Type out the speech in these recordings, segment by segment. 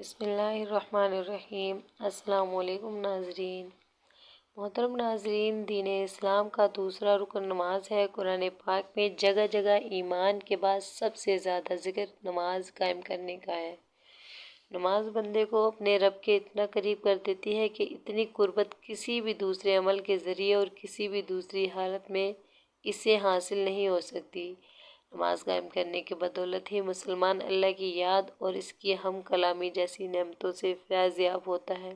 بسم اللہ الرحمن الرحیم۔ السلام علیکم ناظرین۔ محترم ناظرین، دین اسلام کا دوسرا رکن نماز ہے۔ قرآن پاک میں جگہ جگہ ایمان کے بعد سب سے زیادہ ذکر نماز قائم کرنے کا ہے۔ نماز بندے کو اپنے رب کے اتنا قریب کر دیتی ہے کہ اتنی قربت کسی بھی دوسرے عمل کے ذریعے اور کسی بھی دوسری حالت میں اسے حاصل نہیں ہو سکتی۔ نماز قائم کرنے کی بدولت ہی مسلمان اللہ کی یاد اور اس کی ہم کلامی جیسی نعمتوں سے فیض یاب ہوتا ہے۔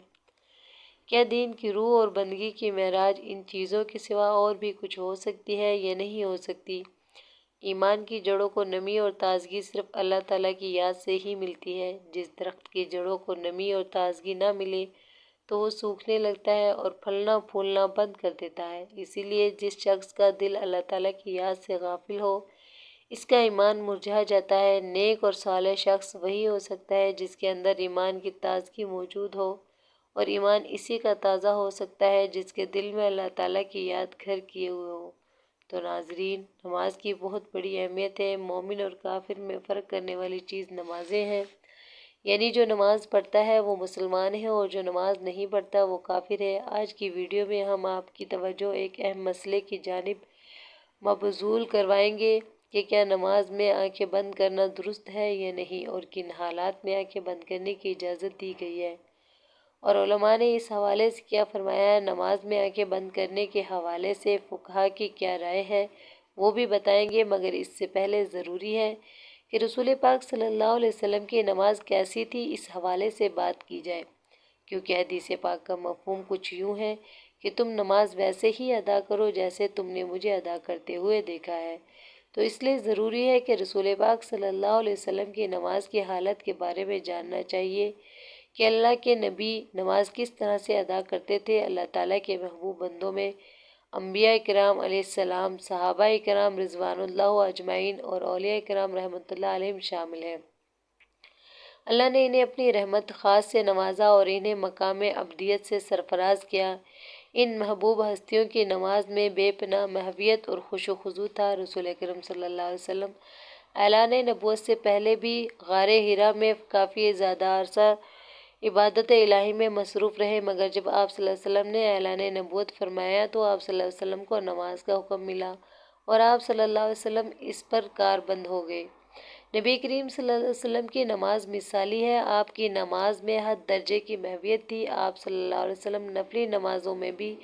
کیا دین کی روح اور بندگی کی معراج ان چیزوں کے سوا اور بھی کچھ ہو سکتی ہے یا نہیں ہو سکتی؟ ایمان کی جڑوں کو نمی اور تازگی صرف اللہ تعالیٰ کی یاد سے ہی ملتی ہے۔ جس درخت کی جڑوں کو نمی اور تازگی نہ ملے تو وہ سوکھنے لگتا ہے اور پھلنا پھولنا بند کر دیتا ہے۔ اسی لیے جس شخص کا دل اللہ تعالیٰ کی یاد سے غافل ہو، اس کا ایمان مرجھا جاتا ہے۔ نیک اور صالح شخص وہی ہو سکتا ہے جس کے اندر ایمان کی تازگی موجود ہو، اور ایمان اسی کا تازہ ہو سکتا ہے جس کے دل میں اللہ تعالیٰ کی یاد گھر کیے ہوئے ہو۔ تو ناظرین، نماز کی بہت بڑی اہمیت ہے۔ مومن اور کافر میں فرق کرنے والی چیز نمازیں ہیں، یعنی جو نماز پڑھتا ہے وہ مسلمان ہے اور جو نماز نہیں پڑھتا وہ کافر ہے۔ آج کی ویڈیو میں ہم آپ کی توجہ ایک اہم مسئلے کی جانب مبذول کروائیں گے کہ کیا نماز میں آنکھیں بند کرنا درست ہے یا نہیں، اور کن حالات میں آنکھیں بند کرنے کی اجازت دی گئی ہے، اور علماء نے اس حوالے سے کیا فرمایا ہے۔ نماز میں آنکھیں بند کرنے کے حوالے سے فقہا کی کیا رائے ہے وہ بھی بتائیں گے، مگر اس سے پہلے ضروری ہے کہ رسول پاک صلی اللہ علیہ وسلم کی نماز کیسی تھی اس حوالے سے بات کی جائے، کیونکہ حدیث پاک کا مفہوم کچھ یوں ہے کہ تم نماز ویسے ہی ادا کرو جیسے تم نے مجھے ادا کرتے ہوئے دیکھا ہے۔ تو اس لیے ضروری ہے کہ رسول پاک صلی اللہ علیہ وسلم کی نماز کی حالت کے بارے میں جاننا چاہیے کہ اللہ کے نبی نماز کس طرح سے ادا کرتے تھے۔ اللہ تعالیٰ کے محبوب بندوں میں انبیاء کرام علیہ السلام، صحابہ کرام رضوان اللہ اجمعین اور اولیاء کرام رحمۃ اللہ علیہم شامل ہیں۔ اللہ نے انہیں اپنی رحمت خاص سے نوازا اور انہیں مقام عبدیت سے سرفراز کیا۔ ان محبوب ہستیوں کی نماز میں بے پناہ محویت اور خشوع و خضوع تھا۔ رسول اکرم صلی اللہ علیہ وسلم اعلان نبوت سے پہلے بھی غار حرا میں کافی زیادہ عرصہ عبادت الہی میں مصروف رہے، مگر جب آپ صلی اللہ علیہ وسلم نے اعلان نبوت فرمایا تو آپ صلی اللہ علیہ وسلم کو نماز کا حکم ملا اور آپ صلی اللہ علیہ وسلم اس پر کاربند ہو گئے۔ نبی کریم صلی اللہ علیہ وسلم کی نماز مثالی ہے۔ آپ کی نماز میں حد درجے کی محویت تھی۔ آپ صلی اللہ علیہ وسلم نفلی نمازوں میں بھی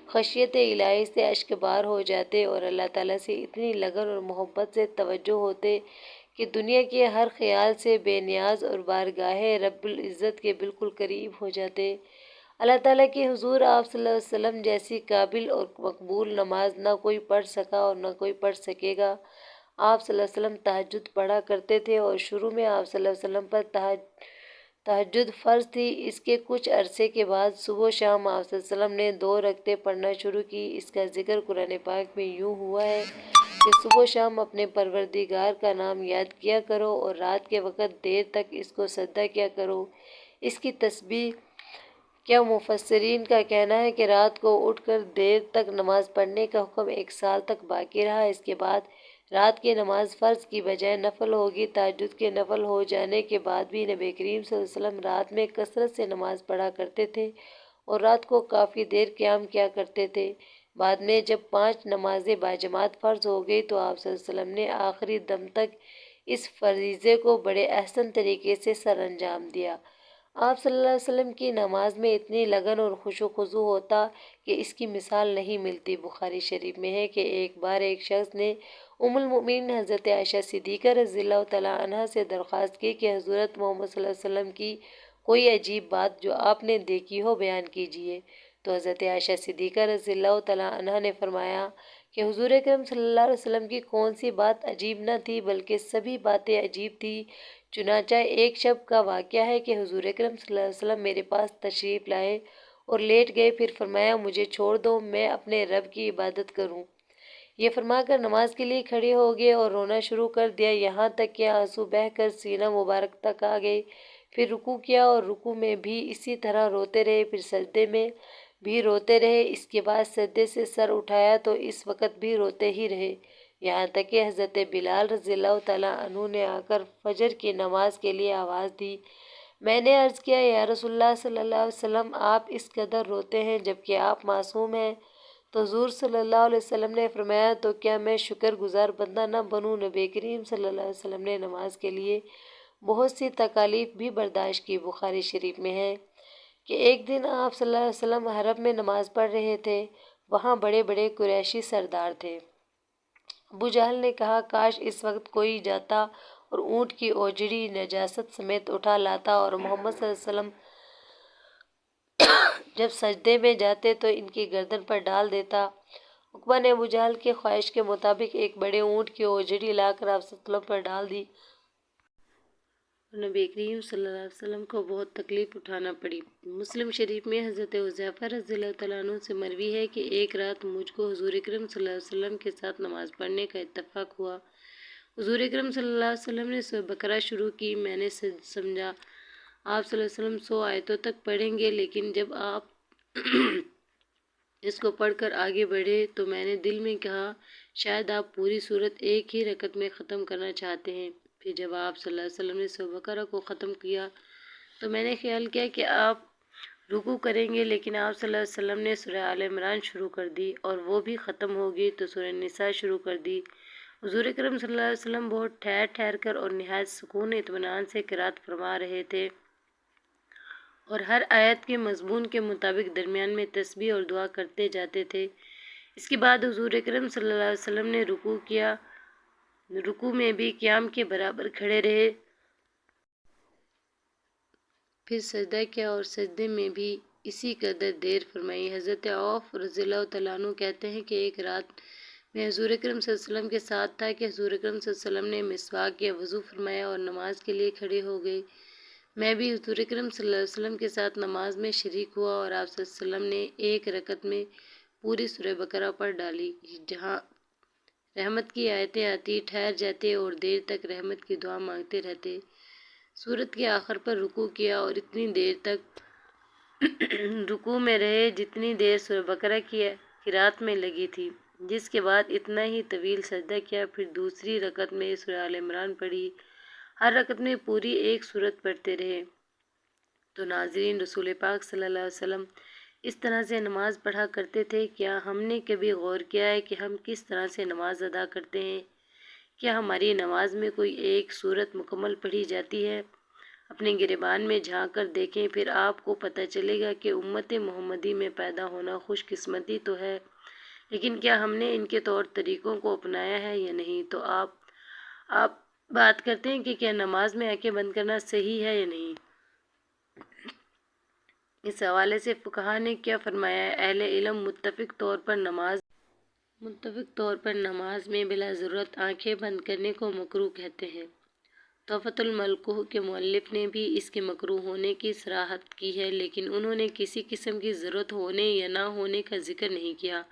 خشیت الہی سے اشکبار ہو جاتے اور اللہ تعالیٰ سے اتنی لگن اور محبت سے توجہ ہوتے کہ دنیا کے ہر خیال سے بے نیاز اور بارگاہ رب العزت کے بالکل قریب ہو جاتے۔ اللہ تعالیٰ کے حضور آپ صلی اللہ علیہ وسلم جیسی قابل اور مقبول نماز نہ کوئی پڑھ سکا اور نہ کوئی پڑھ سکے گا۔ آپ صلی اللہ علیہ وسلم تہجد پڑھا کرتے تھے اور شروع میں آپ صلی اللہ علیہ وسلم پر تہجد فرض تھی۔ اس کے کچھ عرصے کے بعد صبح و شام آپ صلی اللہ علیہ وسلم نے 2 رکعتیں پڑھنا شروع کی۔ اس کا ذکر قرآن پاک میں یوں ہوا ہے کہ صبح و شام اپنے پروردگار کا نام یاد کیا کرو اور رات کے وقت دیر تک اس کو سجدہ کیا کرو، اس کی تسبیح۔ کیا مفسرین کا کہنا ہے کہ رات کو اٹھ کر دیر تک نماز پڑھنے کا حکم 1 سال تک باقی رہا۔ اس کے بعد رات کی نماز فرض کی بجائے نفل ہوگی۔ تہجد کے نفل ہو جانے کے بعد بھی نبی کریم صلی اللہ علیہ وسلم رات میں کثرت سے نماز پڑھا کرتے تھے اور رات کو کافی دیر قیام کیا کرتے تھے۔ بعد میں جب 5 نمازیں باجماعت فرض ہو گئی تو آپ صلی اللہ علیہ وسلم نے آخری دم تک اس فریضے کو بڑے احسن طریقے سے سر انجام دیا۔ آپ صلی اللہ علیہ وسلم کی نماز میں اتنی لگن اور خشوع و خضوع ہوتا کہ اس کی مثال نہیں ملتی۔ بخاری شریف میں ہے کہ ایک بار ایک شخص نے ام المؤمنین حضرت عائشہ صدیقہ رضی اللہ تعالیٰ عنہا سے درخواست کی کہ حضرت محمد صلی اللہ علیہ وسلم کی کوئی عجیب بات جو آپ نے دیکھی ہو بیان کیجیے۔ تو حضرت عائشہ صدیقہ رضی اللہ تعالیٰ عنہا نے فرمایا کہ حضور اکرم صلی اللہ علیہ وسلم کی کون سی بات عجیب نہ تھی، بلکہ سبھی باتیں عجیب تھیں۔ چنانچہ ایک شب کا واقعہ ہے کہ حضور اکرم صلی اللہ علیہ وسلم میرے پاس تشریف لائے اور لیٹ گئے، پھر فرمایا مجھے چھوڑ دو، میں اپنے رب کی عبادت کروں۔ یہ فرما کر نماز کے لیے کھڑے ہو گئے اور رونا شروع کر دیا، یہاں تک کہ آنسو بہہ کر سینہ مبارک تک آ گئے۔ پھر رکوع کیا اور رکوع میں بھی اسی طرح روتے رہے، پھر سجدے میں بھی روتے رہے۔ اس کے بعد سجدے سے سر اٹھایا تو اس وقت بھی روتے ہی رہے، یہاں تک کہ حضرت بلال رضی اللہ تعالیٰ عنہ نے آ کر فجر کی نماز کے لیے آواز دی۔ میں نے عرض کیا یا رسول اللہ صلی اللہ علیہ وسلم آپ اس قدر روتے ہیں جبکہ آپ معصوم ہیں؟ تو حضور صلی اللہ علیہ وسلم نے فرمایا تو کیا میں شکر گزار بندہ نہ بنوں؟ نبی کریم صلی اللہ علیہ وسلم نے نماز کے لیے بہت سی تکالیف بھی برداشت کی۔ بخاری شریف میں ہے کہ ایک دن آپ صلی اللہ علیہ وسلم حرم میں نماز پڑھ رہے تھے، وہاں بڑے بڑے قریشی سردار تھے۔ ابو جہل نے کہا کاش اس وقت کوئی جاتا اور اونٹ کی اوجڑی نجاست سمیت اٹھا لاتا اور محمد صلی اللہ علیہ وسلم جب سجدے میں جاتے تو ان کی گردن پر ڈال دیتا۔ عقبہ نے ابو جہل کی خواہش کے مطابق ایک بڑے اونٹ کی اوجڑی لا کر آپ صلی اللہ علیہ وسلم پر ڈال دی اور نبی کریم صلی اللہ علیہ وسلم کو بہت تکلیف اٹھانا پڑی۔ مسلم شریف میں حضرت حذیفہ رضی اللہ تعالیٰ عنہ سے مروی ہے کہ ایک رات مجھ کو حضور اکرم صلی اللہ علیہ وسلم کے ساتھ نماز پڑھنے کا اتفاق ہوا۔ حضور اکرم صلی اللہ علیہ وسلم نے سورہ بقرہ شروع کی۔ میں نے سمجھا آپ صلی اللہ علیہ وسلم 100 آیتوں تک پڑھیں گے، لیکن جب آپ اس کو پڑھ کر آگے بڑھے تو میں نے دل میں کہا شاید آپ پوری سورت ایک ہی رکعت میں ختم کرنا چاہتے ہیں۔ پھر جب آپ صلی اللہ علیہ وسلم نے سورہ بقرہ کو ختم کیا تو میں نے خیال کیا کہ آپ رکوع کریں گے، لیکن آپ صلی اللہ علیہ وسلم نے سورہ آل عمران شروع کر دی اور وہ بھی ختم ہوگی تو سورہ نساء شروع کر دی۔ حضور اکرم صلی اللہ علیہ وسلم بہت ٹھہر ٹھہر کر اور نہایت سکون اطمینان سے قرات فرما رہے تھے اور ہر آیت کے مضمون کے مطابق درمیان میں تسبیح اور دعا کرتے جاتے تھے۔ اس کے بعد حضور اکرم صلی اللہ علیہ وسلم نے رکوع کیا، رکوع میں بھی قیام کے برابر کھڑے رہے، پھر سجدہ کیا اور سجدے میں بھی اسی قدر دیر فرمائی۔ حضرت عوف رضی اللہ تعالیٰ عنہ کہتے ہیں کہ ایک رات میں حضور اکرم صلی اللہ علیہ وسلم کے ساتھ تھا کہ حضور اکرم صلی اللہ علیہ وسلم نے مسواک کیا، وضو فرمایا اور نماز کے لیے کھڑے ہو گئے۔ میں بھی حضور اکرم صلی اللہ علیہ وسلم کے ساتھ نماز میں شریک ہوا اور آپ صلی اللہ علیہ وسلم نے ایک رکعت میں پوری سورہ بقرہ پڑھ ڈالی۔ جہاں رحمت کی آیتیں آتی ٹھہر جاتے اور دیر تک رحمت کی دعا مانگتے رہتے۔ سورت کے آخر پر رکوع کیا اور اتنی دیر تک رکوع میں رہے جتنی دیر سورہ بقرہ کی قرات میں لگی تھی، جس کے بعد اتنا ہی طویل سجدہ کیا۔ پھر دوسری رکعت میں سورہ آل عمران پڑھی، ہر رکعت میں پوری ایک سورت پڑھتے رہے۔ تو ناظرین، رسول پاک صلی اللہ علیہ وسلم اس طرح سے نماز پڑھا کرتے تھے۔ کیا ہم نے کبھی غور کیا ہے کہ ہم کس طرح سے نماز ادا کرتے ہیں؟ کیا ہماری نماز میں کوئی ایک سورت مکمل پڑھی جاتی ہے؟ اپنے گریبان میں جھانک کر دیکھیں، پھر آپ کو پتہ چلے گا کہ امت محمدی میں پیدا ہونا خوش قسمتی تو ہے، لیکن کیا ہم نے ان کے طور طریقوں کو اپنایا ہے یا نہیں؟ تو آپ بات کرتے ہیں کہ کیا نماز میں آنکھیں بند کرنا صحیح ہے یا نہیں؟ اس حوالے سے فقہا نے کیا فرمایا ہے؟ اہل علم متفق طور پر نماز میں بلا ضرورت آنکھیں بند کرنے کو مکروہ کہتے ہیں۔ تحفۃ الملکوہ کے مؤلف نے بھی اس کے مکروہ ہونے کی صراحت کی ہے، لیکن انہوں نے کسی قسم کی ضرورت ہونے یا نہ ہونے کا ذکر نہیں کیا۔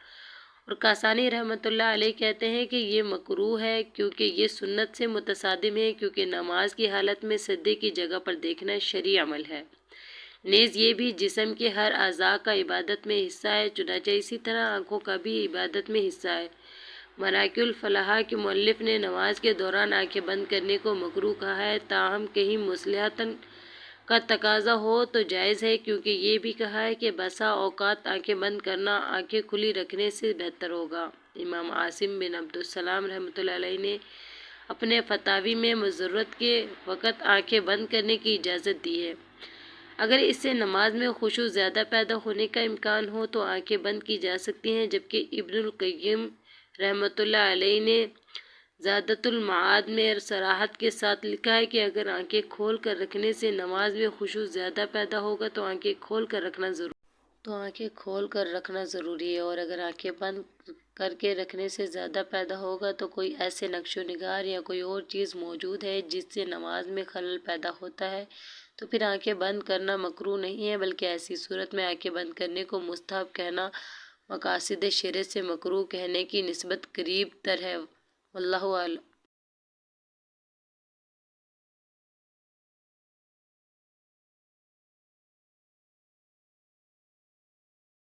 اور کاسانی رحمۃ اللہ علیہ کہتے ہیں کہ یہ مکروہ ہے کیونکہ یہ سنت سے متصادم ہے، کیونکہ نماز کی حالت میں سجدے کی جگہ پر دیکھنا شرعی عمل ہے، نیز یہ بھی جسم کے ہر اعضاء کا عبادت میں حصہ ہے، چنانچہ اسی طرح آنکھوں کا بھی عبادت میں حصہ ہے۔ مناقب الفلاح کے مؤلف نے نماز کے دوران آنکھیں بند کرنے کو مکروہ کہا ہے، تاہم کہیں مصلحتاً کا تقاضا ہو تو جائز ہے، کیونکہ یہ بھی کہا ہے کہ بسا اوقات آنکھیں بند کرنا آنکھیں کھلی رکھنے سے بہتر ہوگا۔ امام عاصم بن عبد السلام رحمۃ اللہ علیہ نے اپنے فتاوی میں ضرورت کے وقت آنکھیں بند کرنے کی اجازت دی ہے، اگر اس سے نماز میں خشوع زیادہ پیدا ہونے کا امکان ہو تو آنکھیں بند کی جا سکتی ہیں، جبکہ ابن القیم رحمۃ اللہ علیہ نے زادۃ المعاد میں صراحت کے ساتھ لکھا ہے کہ اگر آنکھیں کھول کر رکھنے سے نماز میں خشوع زیادہ پیدا ہوگا تو آنکھیں کھول کر رکھنا ضروری ہے، اور اگر آنکھیں بند کر کے رکھنے سے زیادہ پیدا ہوگا تو کوئی ایسے نقش و نگار یا کوئی اور چیز موجود ہے جس سے نماز میں خلل پیدا ہوتا ہے تو پھر آنکھیں بند کرنا مکروہ نہیں ہے، بلکہ ایسی صورت میں آنکھیں بند کرنے کو مستحب کہنا مقاصد شرع سے مکروہ کہنے کی نسبت قریب تر ہے۔ واللہ اعلم۔